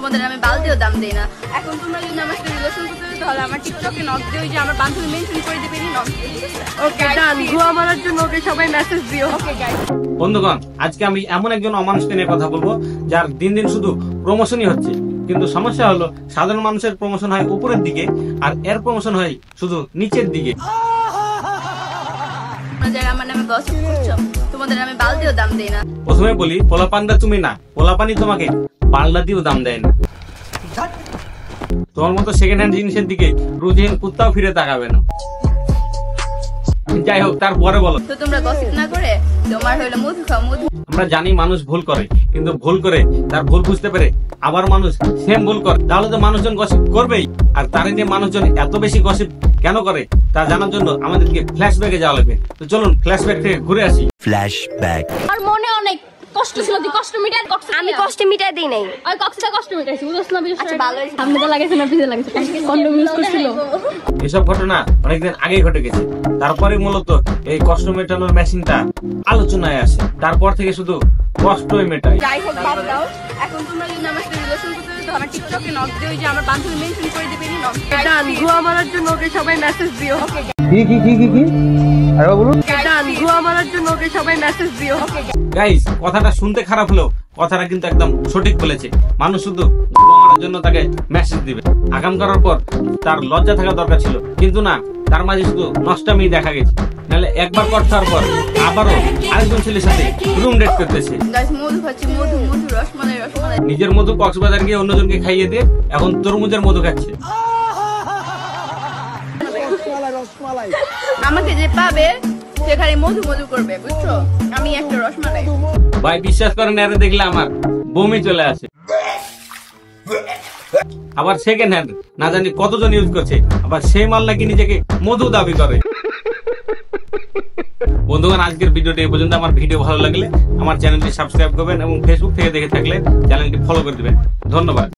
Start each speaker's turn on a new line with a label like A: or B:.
A: তোমাদের আমি বালতিও দাম দেই না। এখন তোমরা যদি আমার সাথে রিলেশন করতে চাও তাহলে আমার টিকটকে নক দিও, যে আমার বান্ধবী মেনশন করে দিবে, নক দিও, ঠিক আছে?
B: ওকে ডান। গুয়া মারার জন্য ওকে সবাই মেসেজ দিও।
A: Okay guys.
C: বন্ধুগণ, আজকে আমি এমন একজন অমানুষকে নিয়ে কথা বলবো যার দিন দিন শুধু প্রমোশনই হচ্ছে, কিন্তু সমস্যা হলো সাধারণ মানুষের প্রমোশন হয় উপরের দিকে আর এর প্রমোশন হয় শুধু নিচের দিকে।
A: যারা আমার নামে গসিপ করছো তোমাদের আমি বালতিও দাম দেই না।
C: প্রথমে বলি, পোলাপানটা তুমি না, পোলাপানি তোমাকে পাল্লা দিয়েও দাম দেয় না। তোমার মতো সেকেন্ড হ্যান্ড জিনিসের দিকে রুজিন কুত্তাও ফিরে তাকাবে না। যাই হোক, তারপরে বলো
A: তো তোমরা গসিপ না করে তোমার হলো মধু খাও, মধু।
C: আমরা জানি মানুষ ভুল করে, কিন্তু ভুল করে তার ভুল বুঝতে পেরে আবার মানুষ সেম ভুল করে, তাহলে তো মানুষজন গসিপ করবেই। আর তার যে মানুষজন এত বেশি গসিপ কেন করে তা জানার জন্য আমাদেরকে ফ্ল্যাশব্যাকে যাওয়া লাগবে। তো চলুন ফ্ল্যাশব্যাক থেকে ঘুরে আসি।
D: ফ্ল্যাশব্যাক।
E: আর মনে অনেক কষ্ট ছিল, তুই কষ্ট মিটার।
B: আমি কষ্ট মিটাই দেই নাই।
E: ওই কষ্টটা কষ্ট মিটাইছি, বুঝছ না?
A: আচ্ছা ভালো হয়েছে।
E: সামনে তো লাগাইছে না পিছে লাগাইছে, কন্ডম ইউজ করছিল।
C: এসব ঘটনা অনেকদিন আগে ঘটে গেছে, তারপরে মূলত এই কষ্ট মেটানোর মেশিনটা আলোচনায় আসে। তারপর থেকে শুধু কষ্টই মেটায়।
A: যাই হোক বাদ দাও। এখন তোমরা যদি আমার সাথে রিলেশন করতে চাও তাহলে আমার টিকটকে নক দিও, যে আমার বান্ধবী মেনশন করে দিবে, নক দিও।
B: ডান। গুয়া মারার জন্য ওকে সবাই মেসেজ দিও।
F: কি আরে বলুন।
B: ডান। গুয়া মারার জন্য ওকে সবাই মেসেজ দিও।
C: গাইস, কথাটা শুনতে খারাপ হলেও কথাটা কিন্তু একদম সঠিক বলেছে। মানুষ শুধু মারার জন্য তাকে মেসেজ দিবে। আগাম করার পর তার লজ্জা থাকা দরকার ছিল, কিন্তু না, তার মাঝে শুধু নষ্টামি দেখা গেছে। নাহলে একবার করতার পর আবারও আরেকজন ছেলের সাথে রুম ডেট করতেছে।
A: গাইস মধু খাচ্ছি, মধু, মধু, রসমালাই, রসমালাই।
C: নিজের মধু কক্সবাজার গিয়ে অন্যজনকে খাইয়ে দিয়ে এখন তরমুজের মধু খাচ্ছে।
A: আমাকে যে পাবে সে খালি মধু মধু করবে, বুঝছো? আমি একটা রসমালাই।
C: ভাই বিশ্বাস করেন, এরে দেখলে আমার বমি চলে আসে। আবার সেকেন্ড হ্যান্ড না জানি কতজন ইউজ করছে, আবার সেই মাল নাকি নিজেকে মধু দাবি করে। বন্ধুগণ, আজকের ভিডিওটি এই পর্যন্ত। আমার ভিডিও ভালো লাগলে আমার চ্যানেলটি সাবস্ক্রাইব করবেন এবং ফেসবুক থেকে দেখে থাকলে চ্যানেলটি ফলো করে দিবেন। ধন্যবাদ।